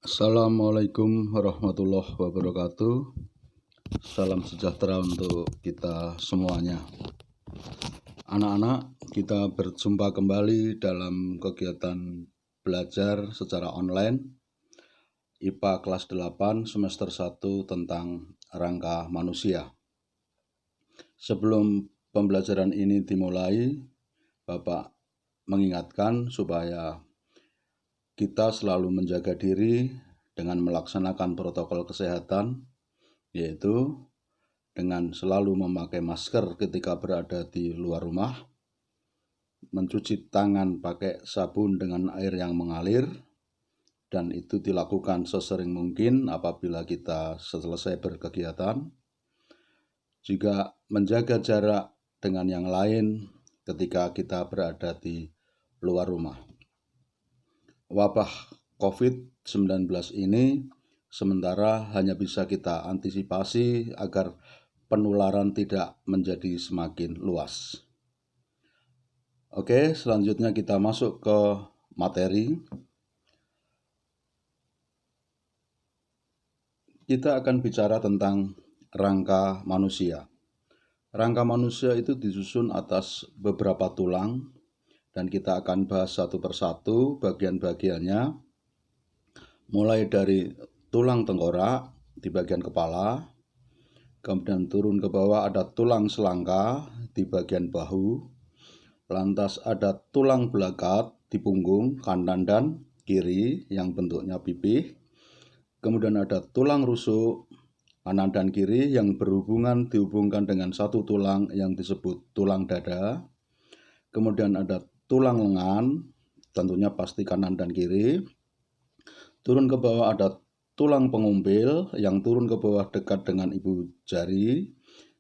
Assalamualaikum warahmatullahi wabarakatuh. Salam sejahtera untuk kita semuanya. Anak-anak, kita berjumpa kembali dalam kegiatan belajar secara online IPA kelas 8 semester 1 tentang rangka manusia. Sebelum pembelajaran ini dimulai, Bapak mengingatkan supaya kita selalu menjaga diri dengan melaksanakan protokol kesehatan, yaitu dengan selalu memakai masker ketika berada di luar rumah, mencuci tangan pakai sabun dengan air yang mengalir, dan itu dilakukan sesering mungkin apabila kita selesai berkegiatan. Juga menjaga jarak dengan yang lain ketika kita berada di luar rumah. Wabah COVID-19 ini sementara hanya bisa kita antisipasi agar penularan tidak menjadi semakin luas. Oke, selanjutnya kita masuk ke materi. Kita akan bicara tentang rangka manusia. Rangka manusia itu disusun atas beberapa tulang, dan kita akan bahas satu persatu bagian-bagiannya, mulai dari tulang tengkorak di bagian kepala, kemudian turun ke bawah ada tulang selangka di bagian bahu, lantas ada tulang belakat di punggung kanan dan kiri yang bentuknya pipih, kemudian ada tulang rusuk kanan dan kiri yang dihubungkan dengan satu tulang yang disebut tulang dada, kemudian ada tulang lengan, tentunya pasti kanan dan kiri. Turun ke bawah ada tulang pengumpil yang turun ke bawah dekat dengan ibu jari.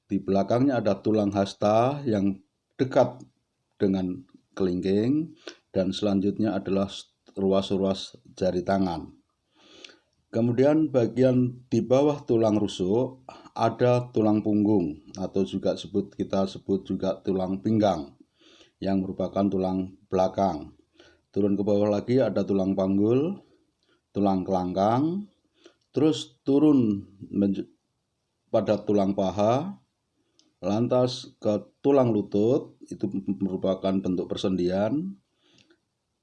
Di belakangnya ada tulang hasta yang dekat dengan kelingking. Dan selanjutnya adalah ruas-ruas jari tangan. Kemudian bagian di bawah tulang rusuk ada tulang punggung atau kita sebut juga tulang pinggang yang merupakan tulang belakang. Turun ke bawah lagi ada tulang panggul, tulang kelangkang, terus turun pada tulang paha, lantas ke tulang lutut, itu merupakan bentuk persendian,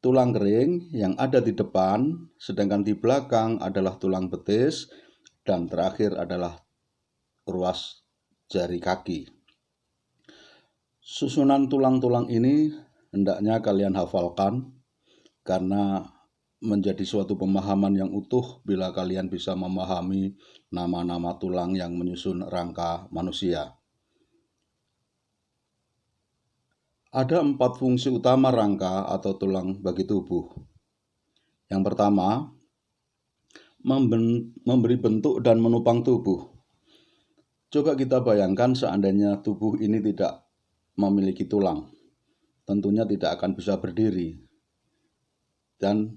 tulang kering yang ada di depan, sedangkan di belakang adalah tulang betis, dan terakhir adalah ruas jari kaki. Susunan tulang-tulang ini hendaknya kalian hafalkan, karena menjadi suatu pemahaman yang utuh bila kalian bisa memahami nama-nama tulang yang menyusun rangka manusia. Ada 4 fungsi utama rangka atau tulang bagi tubuh. Yang pertama, memberi bentuk dan menopang tubuh. Coba kita bayangkan seandainya tubuh ini tidak memiliki tulang, tentunya tidak akan bisa berdiri, dan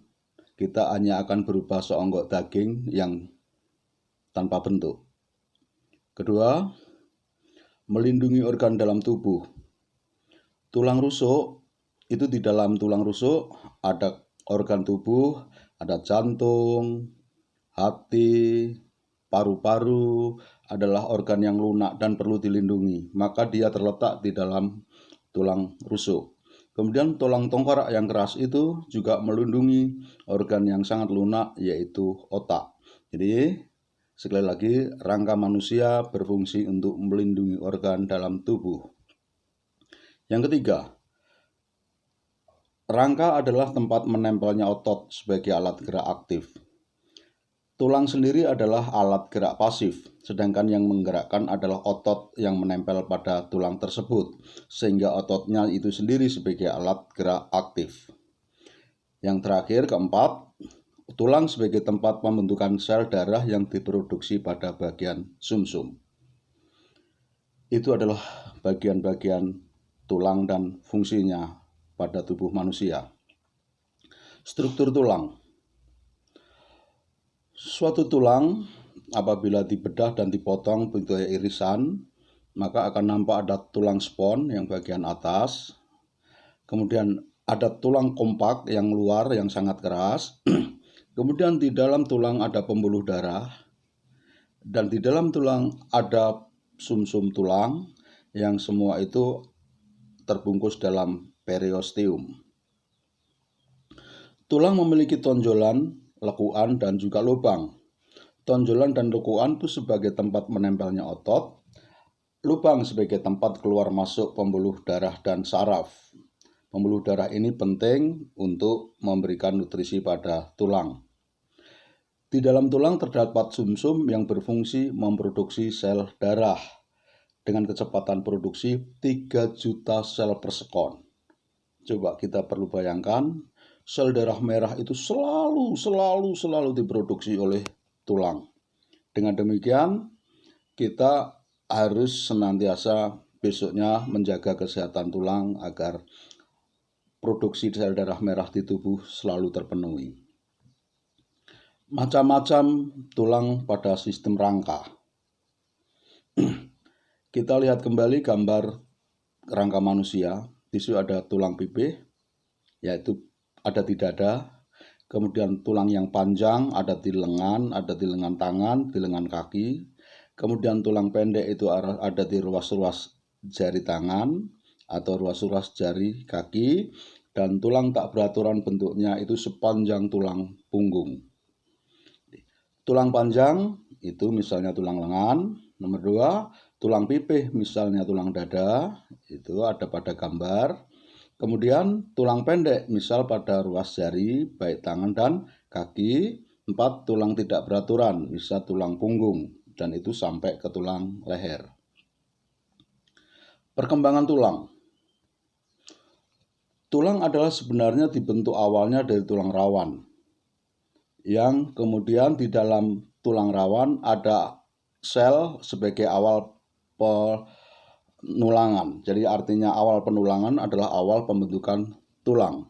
kita hanya akan berupa seonggok daging yang tanpa bentuk. Kedua, melindungi organ dalam tubuh. Tulang rusuk, itu di dalam tulang rusuk ada organ tubuh, ada jantung, hati, paru-paru, adalah organ yang lunak dan perlu dilindungi. Maka dia terletak di dalam tulang rusuk. Kemudian tulang tengkorak yang keras itu juga melindungi organ yang sangat lunak, yaitu otak. Jadi sekali lagi, rangka manusia berfungsi untuk melindungi organ dalam tubuh. Yang ketiga, rangka adalah tempat menempelnya otot sebagai alat gerak aktif. Tulang sendiri adalah alat gerak pasif, sedangkan yang menggerakkan adalah otot yang menempel pada tulang tersebut, sehingga ototnya itu sendiri sebagai alat gerak aktif. Yang terakhir, keempat, tulang sebagai tempat pembentukan sel darah yang diproduksi pada bagian sumsum. Itu adalah bagian-bagian tulang dan fungsinya pada tubuh manusia. Struktur tulang. Suatu tulang apabila dibedah dan dipotong bentuknya irisan, maka akan nampak ada tulang spon yang bagian atas, kemudian ada tulang kompak yang luar yang sangat keras, Kemudian di dalam tulang ada pembuluh darah, dan di dalam tulang ada sumsum tulang yang semua itu terbungkus dalam periosteum. Tulang memiliki tonjolan, lekukan, dan juga lubang. Tonjolan dan lekukan itu sebagai tempat menempelnya otot, lubang sebagai tempat keluar masuk pembuluh darah dan saraf. Pembuluh darah ini penting untuk memberikan nutrisi pada tulang. Di dalam tulang terdapat sumsum yang berfungsi memproduksi sel darah dengan kecepatan produksi 3 juta sel per sekon. Coba kita perlu bayangkan, sel darah merah itu selalu diproduksi oleh tulang. Dengan demikian, kita harus senantiasa besoknya menjaga kesehatan tulang agar produksi sel darah merah di tubuh selalu terpenuhi. Macam-macam tulang pada sistem rangka. Kita lihat kembali gambar rangka manusia. Di situ ada tulang pipih, yaitu ada di dada. Kemudian tulang yang panjang ada di lengan tangan, di lengan kaki. Kemudian tulang pendek itu ada di ruas-ruas jari tangan atau ruas-ruas jari kaki, dan tulang tak beraturan bentuknya itu sepanjang tulang punggung. Tulang panjang itu misalnya tulang lengan. Nomor 2, tulang pipih misalnya tulang dada, itu ada pada gambar. Kemudian tulang pendek misal pada ruas jari baik tangan dan kaki. 4, tulang tidak beraturan bisa tulang punggung, dan itu sampai ke tulang leher. Perkembangan tulang. Tulang adalah sebenarnya dibentuk awalnya dari tulang rawan, yang kemudian di dalam tulang rawan ada sel sebagai awal penulangan. Jadi artinya awal penulangan adalah awal pembentukan tulang.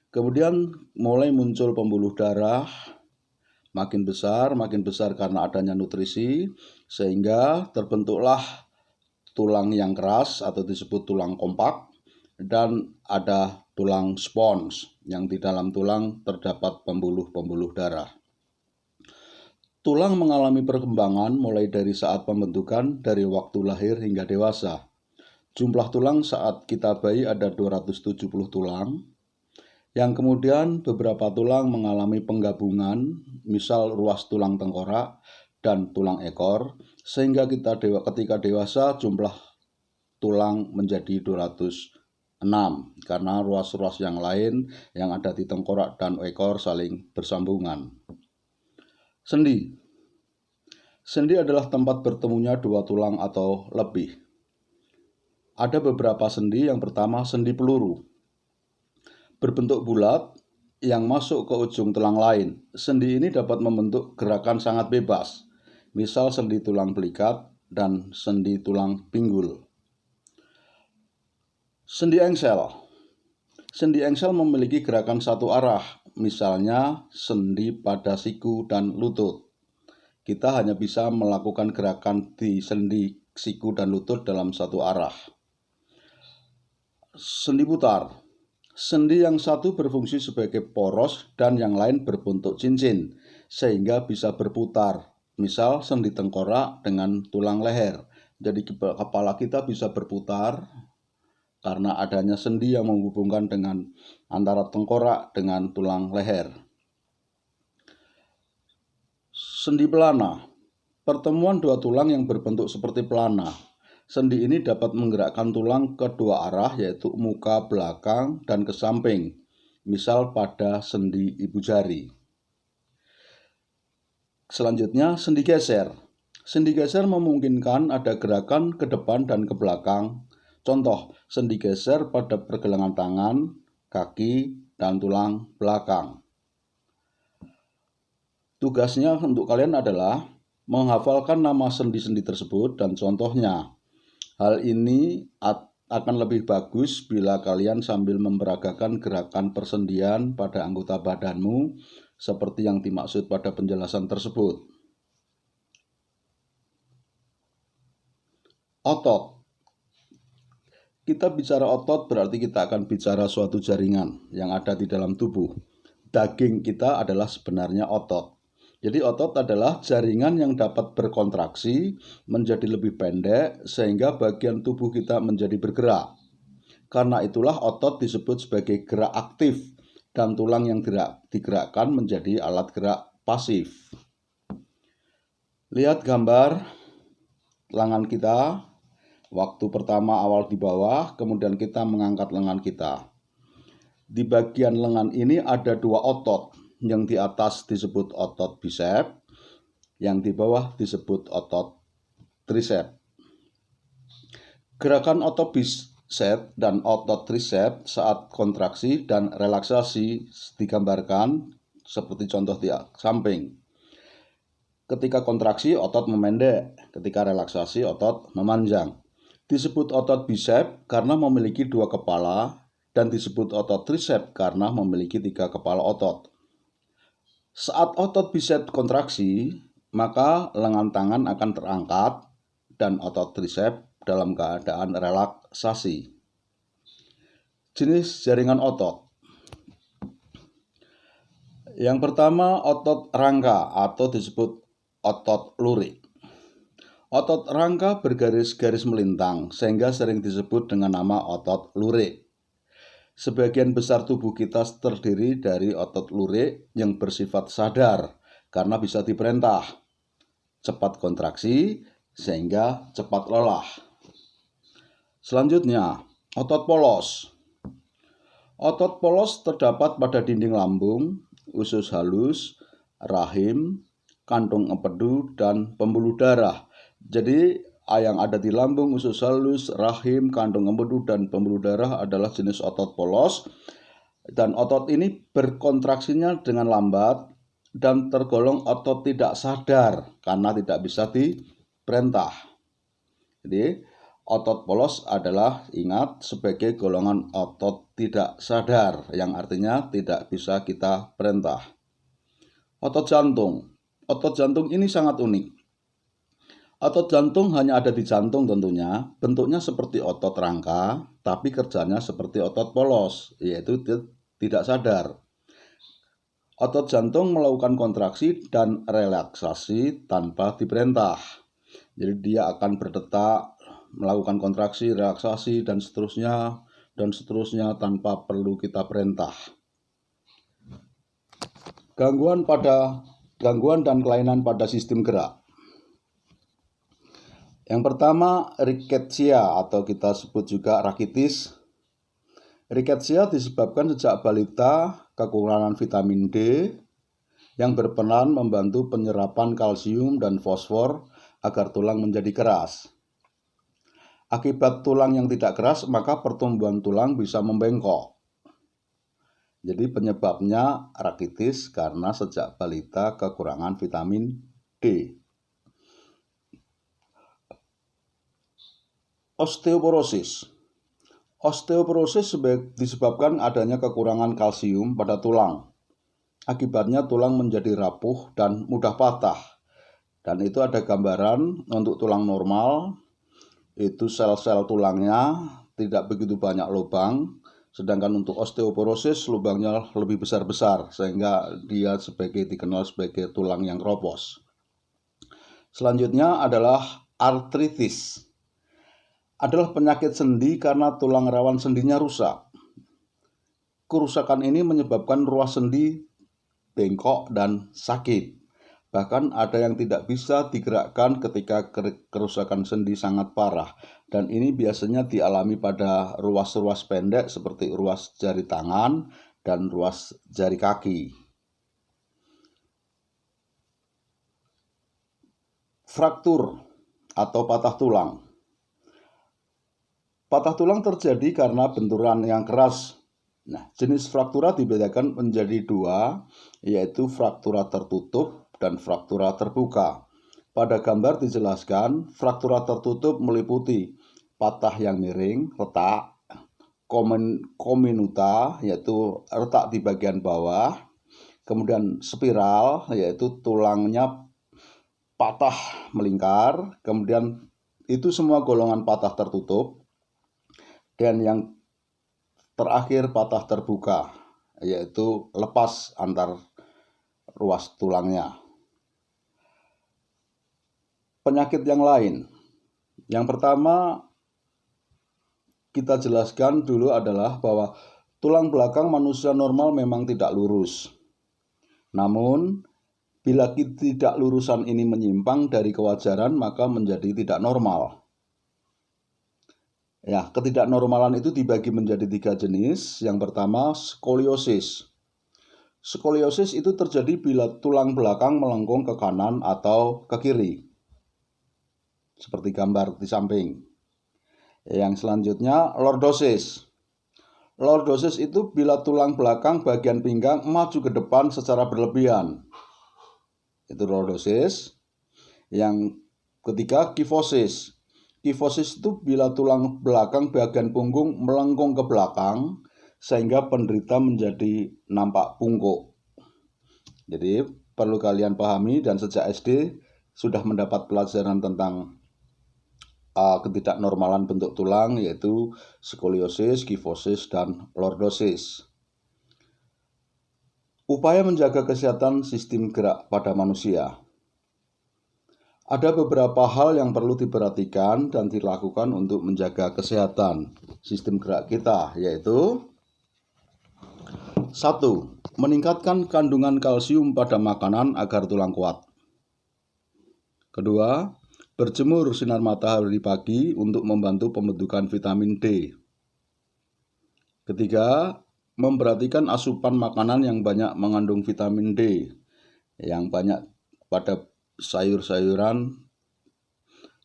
Kemudian mulai muncul pembuluh darah, makin besar karena adanya nutrisi, sehingga terbentuklah tulang yang keras atau disebut tulang kompak, dan ada tulang spons yang di dalam tulang terdapat pembuluh-pembuluh darah. Tulang mengalami perkembangan mulai dari saat pembentukan dari waktu lahir hingga dewasa. Jumlah tulang saat kita bayi ada 270 tulang, yang kemudian beberapa tulang mengalami penggabungan, misal ruas tulang tengkorak dan tulang ekor, sehingga ketika dewasa jumlah tulang menjadi 206 karena ruas-ruas yang lain yang ada di tengkorak dan ekor saling bersambungan. Sendi. Sendi adalah tempat bertemunya dua tulang atau lebih. Ada beberapa sendi. Yang pertama, sendi peluru. Berbentuk bulat yang masuk ke ujung tulang lain. Sendi ini dapat membentuk gerakan sangat bebas, misal sendi tulang belikat dan sendi tulang pinggul. Sendi engsel. Sendi engsel memiliki gerakan satu arah, misalnya sendi pada siku dan lutut. Kita hanya bisa melakukan gerakan di sendi siku dan lutut dalam satu arah. Sendi putar. Sendi yang satu berfungsi sebagai poros dan yang lain berbentuk cincin, sehingga bisa berputar. Misal sendi tengkorak dengan tulang leher. Jadi kepala kita bisa berputar karena adanya sendi yang menghubungkan dengan antara tengkorak dengan tulang leher. Sendi pelana. Pertemuan dua tulang yang berbentuk seperti pelana. Sendi ini dapat menggerakkan tulang ke dua arah, yaitu muka belakang dan ke samping, misal pada sendi ibu jari. Selanjutnya, sendi geser. Sendi geser memungkinkan ada gerakan ke depan dan ke belakang. Contoh, sendi geser pada pergelangan tangan, kaki, dan tulang belakang. Tugasnya untuk kalian adalah menghafalkan nama sendi-sendi tersebut dan contohnya. Hal ini akan lebih bagus bila kalian sambil memperagakan gerakan persendian pada anggota badanmu seperti yang dimaksud pada penjelasan tersebut. Otot. Kita bicara otot berarti kita akan bicara suatu jaringan yang ada di dalam tubuh. daging kita adalah sebenarnya otot. Jadi otot adalah jaringan yang dapat berkontraksi menjadi lebih pendek sehingga bagian tubuh kita menjadi bergerak. Karena itulah otot disebut sebagai gerak aktif dan tulang yang digerakkan menjadi alat gerak pasif. Lihat gambar lengan kita. Waktu pertama awal di bawah, kemudian kita mengangkat lengan kita. Di bagian lengan ini ada dua otot. Yang di atas disebut otot bisep, yang di bawah disebut otot trisep. Gerakan otot bisep dan otot trisep saat kontraksi dan relaksasi digambarkan seperti contoh di samping. Ketika kontraksi, otot memendek. Ketika relaksasi, otot memanjang. Disebut otot bisep karena memiliki dua kepala, dan disebut otot trisep karena memiliki 3 kepala otot. Saat otot bisep kontraksi, maka lengan tangan akan terangkat dan otot trisep dalam keadaan relaksasi. Jenis jaringan otot. Yang pertama, otot rangka atau disebut otot lurik. Otot rangka bergaris-garis melintang sehingga sering disebut dengan nama otot lurik. Sebagian besar tubuh kita terdiri dari otot lurik yang bersifat sadar karena bisa diperintah. Cepat kontraksi sehingga cepat lelah. Selanjutnya, otot polos. Otot polos terdapat pada dinding lambung, usus halus, rahim, kantung empedu, dan pembuluh darah. Jadi yang ada di lambung, usus halus, rahim, kantung empedu, dan pembuluh darah adalah jenis otot polos. Dan otot ini berkontraksinya dengan lambat dan tergolong otot tidak sadar karena tidak bisa diperintah. Jadi otot polos adalah, ingat, sebagai golongan otot tidak sadar yang artinya tidak bisa kita perintah. Otot jantung. Otot jantung ini sangat unik. Otot jantung hanya ada di jantung tentunya, bentuknya seperti otot rangka, tapi kerjanya seperti otot polos, yaitu tidak sadar. Otot jantung melakukan kontraksi dan relaksasi tanpa diperintah. Jadi dia akan berdetak, melakukan kontraksi, relaksasi, dan seterusnya tanpa perlu kita perintah. Gangguan dan kelainan pada sistem gerak. Yang pertama, rickettsia atau kita sebut juga rakitis. Rickettsia disebabkan sejak balita kekurangan vitamin D yang berperan membantu penyerapan kalsium dan fosfor agar tulang menjadi keras. Akibat tulang yang tidak keras, maka pertumbuhan tulang bisa membengkok. Jadi penyebabnya rakitis karena sejak balita kekurangan vitamin D. Osteoporosis. Osteoporosis disebabkan adanya kekurangan kalsium pada tulang. Akibatnya tulang menjadi rapuh dan mudah patah. Dan itu ada gambaran untuk tulang normal, itu sel-sel tulangnya tidak begitu banyak lubang, sedangkan untuk osteoporosis lubangnya lebih besar-besar sehingga dia dikenal sebagai tulang yang keropos. Selanjutnya adalah artritis. Adalah penyakit sendi karena tulang rawan sendinya rusak. Kerusakan ini menyebabkan ruas sendi bengkok dan sakit. Bahkan ada yang tidak bisa digerakkan ketika kerusakan sendi sangat parah. Dan ini biasanya dialami pada ruas-ruas pendek seperti ruas jari tangan dan ruas jari kaki. Fraktur atau patah tulang. Patah tulang terjadi karena benturan yang keras. Nah, jenis fraktura dibedakan menjadi dua, yaitu fraktura tertutup dan fraktura terbuka. Pada gambar dijelaskan, fraktura tertutup meliputi patah yang miring, retak, comminuta, yaitu retak di bagian bawah, kemudian spiral, yaitu tulangnya patah melingkar, kemudian itu semua golongan patah tertutup. Dan yang terakhir patah terbuka. yaitu lepas antar ruas tulangnya. Penyakit yang lain. Yang pertama kita jelaskan dulu adalah bahwa tulang belakang manusia normal memang tidak lurus. Namun, bila ketidaklurusan ini menyimpang dari kewajaran, maka menjadi tidak normal. Ya, ketidaknormalan itu dibagi menjadi 3 jenis. Yang pertama, skoliosis. Skoliosis itu terjadi bila tulang belakang melengkung ke kanan atau ke kiri, seperti gambar di samping. Yang selanjutnya, lordosis. Lordosis itu bila tulang belakang bagian pinggang maju ke depan secara berlebihan. Itu lordosis. Yang ketiga, kifosis. Kifosis itu bila tulang belakang bagian punggung melengkung ke belakang sehingga penderita menjadi nampak bungkuk. Jadi perlu kalian pahami, dan sejak SD sudah mendapat pelajaran tentang ketidaknormalan bentuk tulang, yaitu skoliosis, kifosis, dan lordosis. Upaya menjaga kesehatan sistem gerak pada manusia. Ada beberapa hal yang perlu diperhatikan dan dilakukan untuk menjaga kesehatan sistem gerak kita, yaitu 1. Meningkatkan kandungan kalsium pada makanan agar tulang kuat. 2. Berjemur sinar matahari pagi untuk membantu pembentukan vitamin D. 3. Memperhatikan asupan makanan yang banyak mengandung vitamin D, yang banyak pada sayur-sayuran.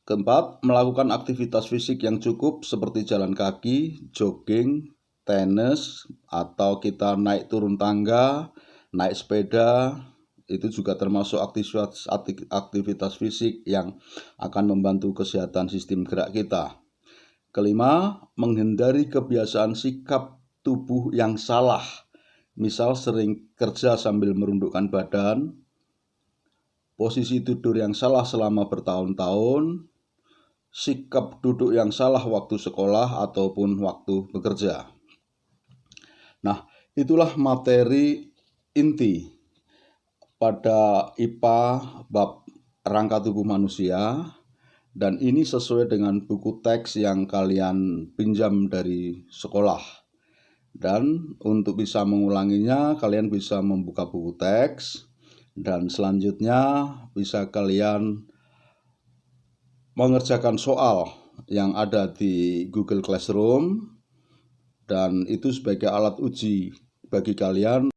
4. Melakukan aktivitas fisik yang cukup seperti jalan kaki, jogging, tenis, atau kita naik turun tangga, naik sepeda. Itu juga termasuk aktivitas fisik yang akan membantu kesehatan sistem gerak kita. 5. Menghindari kebiasaan sikap tubuh yang salah, misal sering kerja sambil merundukkan badan, posisi tidur yang salah selama bertahun-tahun, sikap duduk yang salah waktu sekolah ataupun waktu bekerja. Nah, itulah materi inti pada IPA bab rangka tubuh manusia, dan ini sesuai dengan buku teks yang kalian pinjam dari sekolah. Dan untuk bisa mengulanginya, kalian bisa membuka buku teks, dan selanjutnya bisa kalian mengerjakan soal yang ada di Google Classroom, dan itu sebagai alat uji bagi kalian